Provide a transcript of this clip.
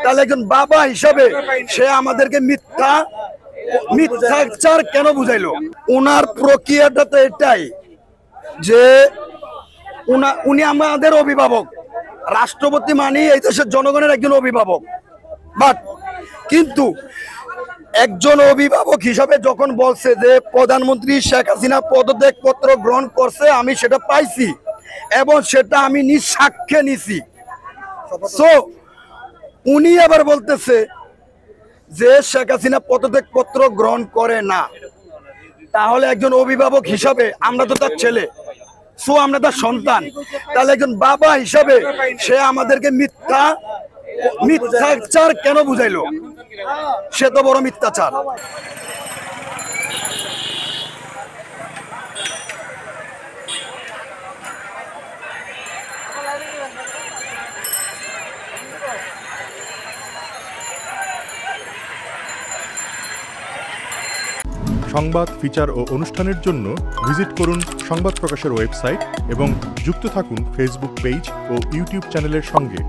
তাহলে একজন বাবা হিসাবে সে আমাদেরকে মিথ্যাচার কেন বুঝাইলো? ওনার প্রক্রিয়াটা তো এটাই যে উনি আমাদের অভিভাবক, রাষ্ট্রপতি মানে এই দেশের জনগণের একজন অভিভাবক। বাট কিন্তু একজন অভিভাবক হিসাবে যখন বলছে যে প্রধানমন্ত্রী শেখ হাসিনা পদত্যাগপত্র গ্রহণ করছে, আমি সেটা পাইছি এবং সেটা আমি নিজ সাক্ষ্যে নিছি। সো উনি আবার বলতেছে যে শেখ হাসিনা পদত্যাগপত্র গ্রহণ করে না, তাহলে একজন অভিভাবক হিসাবে আমরা তো তার ছেলে, সো আমরা তার সন্তান, তাহলে একজন বাবা হিসাবে সে আমাদেরকে মিথ্যাচার কেন বুঝাইলো? সে তো বড় মিথ্যাচার। সংবাদ, ফিচার ও অনুষ্ঠানের জন্য ভিজিট করুন সংবাদ প্রকাশের ওয়েবসাইট এবং যুক্ত থাকুন ফেসবুক পেজ ও ইউটিউব চ্যানেলের সঙ্গে।